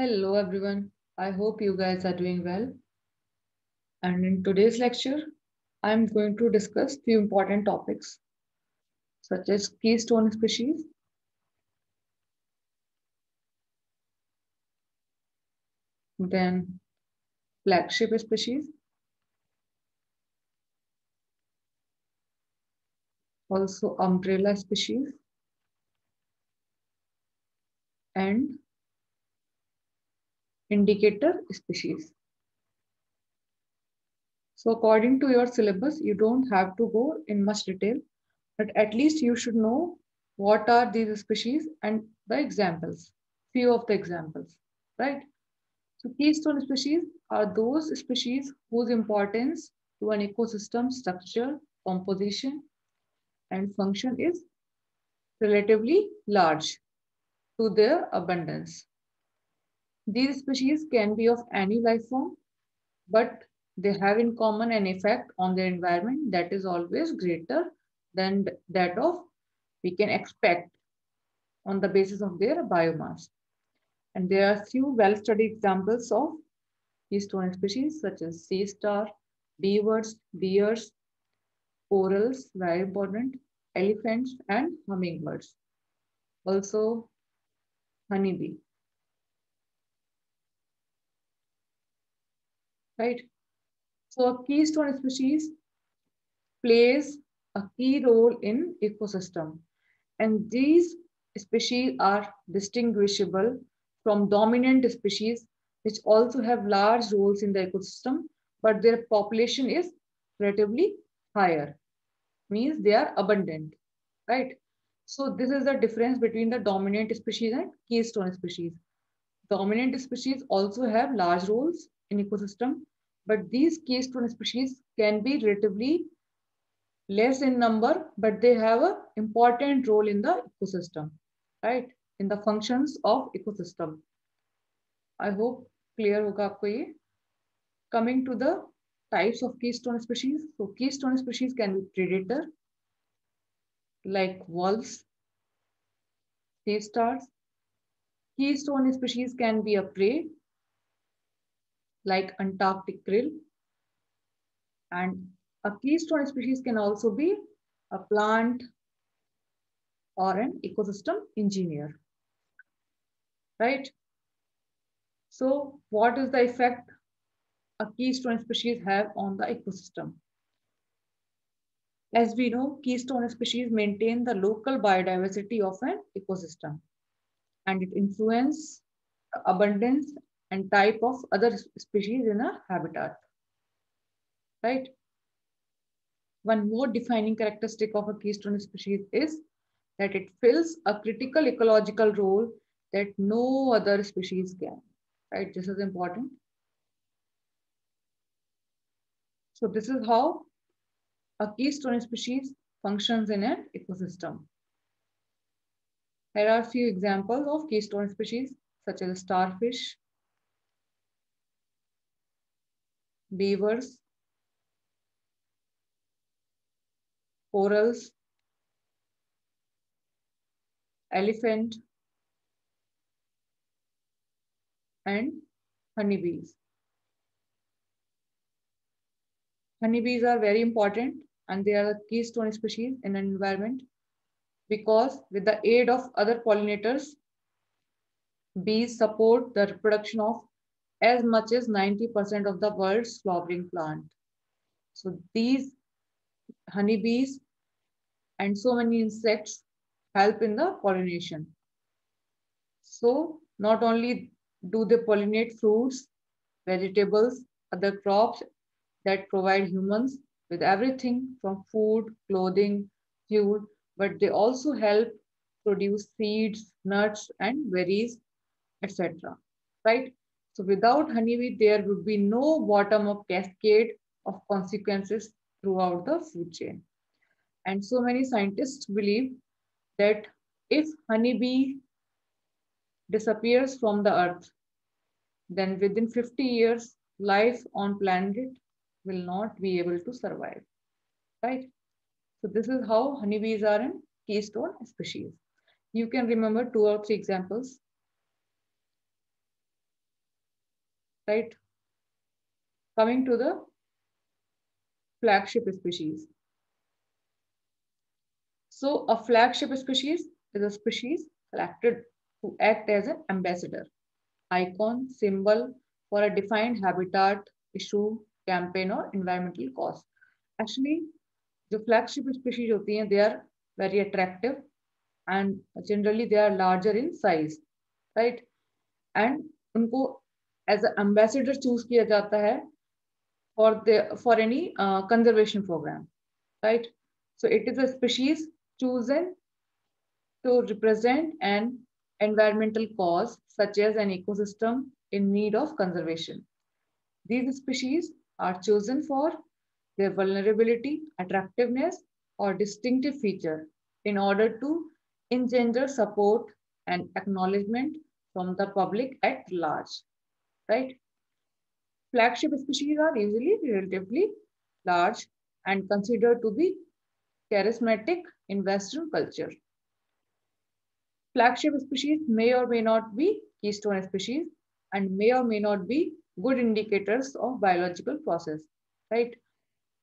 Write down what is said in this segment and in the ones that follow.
Hello everyone. I hope you guys are doing well. And in today's lecture, I'm going to discuss few important topics such as keystone species, then flagship species, also umbrella species, and indicator species. So according to your syllabus, you don't have to go in much detail, but at least you should know what are these species and the examples, few of the examples, right? So keystone species are those species whose importance to an ecosystem structure, composition, and function is relatively large to their abundance. These species can be of any life form, but they have in common an effect on their environment that is always greater than that of we can expect on the basis of their biomass. And there are few well-studied examples of keystone species such as sea star, beavers, deers, corals, very important, elephants, and hummingbirds. Also, honeybee, right? So, a keystone species plays a key role in ecosystem, and these species are distinguishable from dominant species, which also have large roles in the ecosystem, but their population is relatively higher, means they are abundant, right? So this is the difference between the dominant species and keystone species. Dominant species also have large roles in ecosystem, but these keystone species can be relatively less in number, but they have an important role in the ecosystem, right? In the functions of ecosystem. I hope clear होगा आपको ये. Coming to the types of keystone species. So keystone species can be predator like wolves, sea stars. Keystone species can be a prey like Antarctic krill, and a keystone species can also be a plant or an ecosystem engineer, right? So what is the effect a keystone species have on the ecosystem? As we know, keystone species maintain the local biodiversity of an ecosystem, and it influence the abundance and type of other species in a habitat, right? One more defining characteristic of a keystone species is that it fills a critical ecological role that no other species can. Right? This is important. So this is how a keystone species functions in an ecosystem. Here are a few examples of keystone species such as starfish, beavers, corals, elephant, and honeybees. Honeybees are very important and they are a keystone species in an environment because with the aid of other pollinators, bees support the reproduction of as much as 90% of the world's flowering plant. So these honeybees and so many insects help in the pollination. So not only do they pollinate fruits, vegetables, other crops that provide humans with everything from food, clothing, fuel, but they also help produce seeds, nuts, and berries, etc. Right? So without honeybee, there would be no bottom of cascade of consequences throughout the food chain. And so many scientists believe that if honeybee disappears from the earth, then within 50 years, life on planet will not be able to survive. Right? So this is how honeybees are in keystone species. You can remember two or three examples. right? Coming to the flagship species. So a flagship species is a species selected to act as an ambassador, icon, symbol for a defined habitat, issue, campaign or environmental cause. Actually, जो flagship species होती हैं, they are very attractive and generally they are larger in size, right? And उनको as an ambassador choose किया जाता है for any conservation program, right? So it is a species chosen to represent an environmental cause such as an ecosystem in need of conservation. These species are chosen for their vulnerability, attractiveness, or distinctive feature in order to engender support and acknowledgement from the public at large, right? Flagship species are usually relatively large and considered to be charismatic in Western culture. Flagship species may or may not be keystone species and may or may not be good indicators of biological process, right?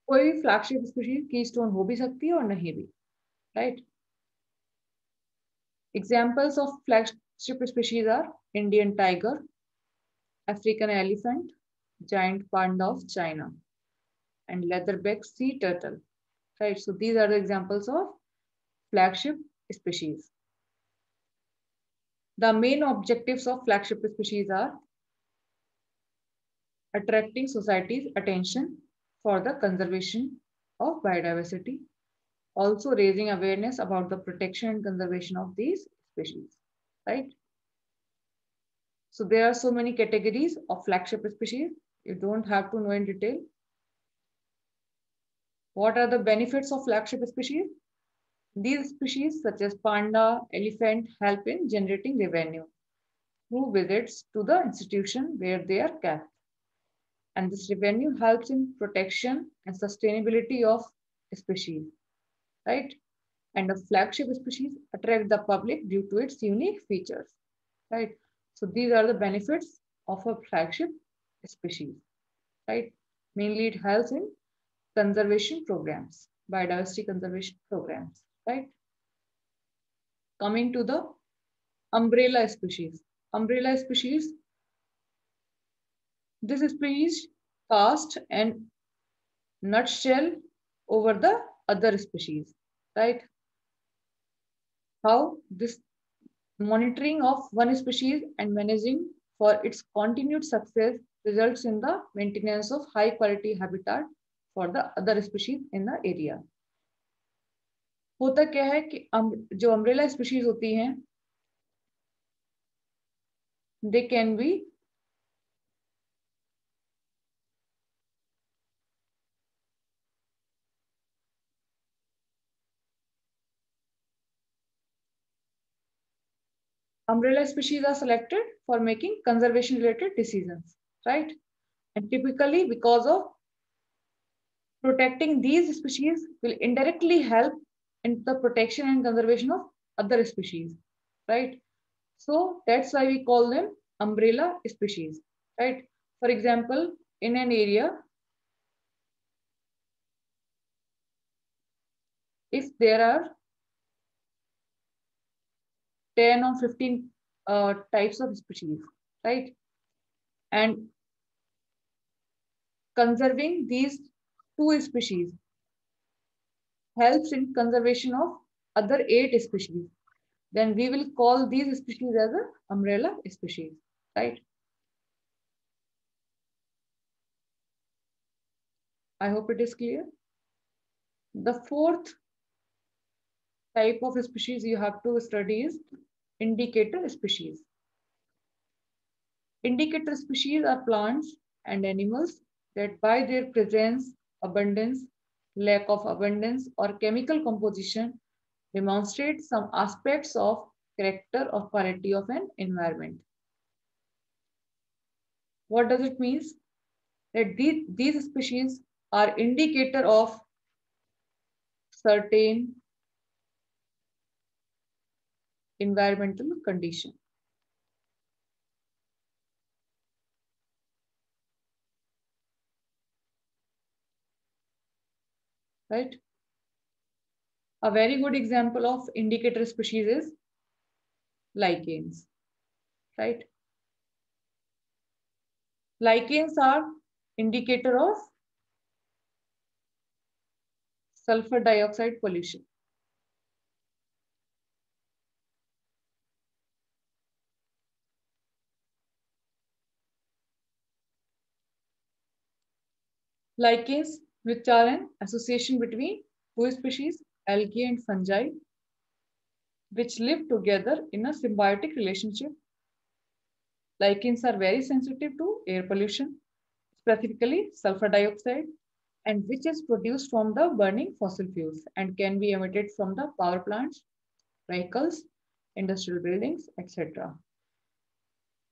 कोई भी flagship species keystone हो भी सकती है और नहीं भी, right? Examples of flagship species are Indian tiger, African elephant, giant panda of China, and leatherback sea turtle, right? So these are the examples of flagship species. The main objectives of flagship species are attracting society's attention for the conservation of biodiversity, also raising awareness about the protection and conservation of these species, right? So there are so many categories of flagship species. You don't have to know in detail. What are the benefits of flagship species? These species such as panda, elephant help in generating revenue through visits to the institution where they are kept. And this revenue helps in protection and sustainability of species, right? And a flagship species attract the public due to its unique features, right? So these are the benefits of a flagship species, right? Mainly it helps in conservation programs, biodiversity conservation programs, right? Coming to the umbrella species. Umbrella species, this species cast an nutshell over the other species, right? How this monitoring of one species and managing for its continued success results in the maintenance of high quality habitat for the other species in the area. होता क्या है कि जो umbrella species होती हैं, they can be umbrella species are selected for making conservation related decisions, right? And typically because of protecting these species will indirectly help in the protection and conservation of other species, right? So that's why we call them umbrella species, right? For example, in an area, if there are 10 or 15 types of species, right? And conserving these two species helps in conservation of other 8 species. Then we will call these species as an umbrella species, right? I hope it is clear. The fourth type of species you have to study is indicator species. Indicator species are plants and animals that by their presence, abundance, lack of abundance, or chemical composition demonstrate some aspects of character or quality of an environment. What does it mean? That these species are indicator of certain environmental condition. right? A very good example of indicator species is lichens, right? Lichens are indicator of sulfur dioxide pollution. Lichens, which are an association between two species, algae and fungi, which live together in a symbiotic relationship. Lichens are very sensitive to air pollution, specifically sulfur dioxide, and which is produced from the burning fossil fuels and can be emitted from the power plants, vehicles, industrial buildings, etc.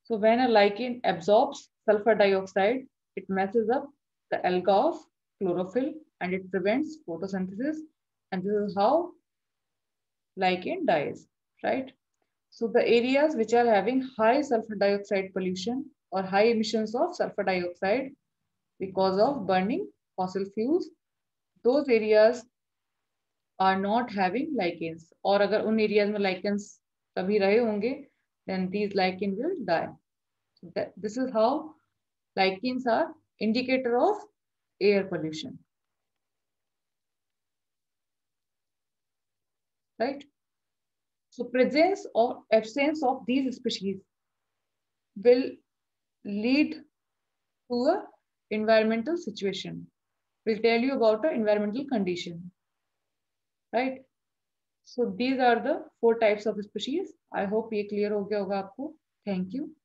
So when a lichen absorbs sulfur dioxide, it messes up the alga of chlorophyll and it prevents photosynthesis. And this is how lichen dies, right? So the areas which are having high sulfur dioxide pollution or high emissions of sulfur dioxide because of burning fossil fuels, those areas are not having lichens. और अगर उन areas में lichens कभी रहे होंगे, then these lichen will die. This is how lichens are indicator of air pollution, right? So presence or absence of these species will lead to a environmental situation. Will tell you about an environmental condition, right? So these are the 4 types of species. I hope ये clear हो गया होगा आपको. Thank you.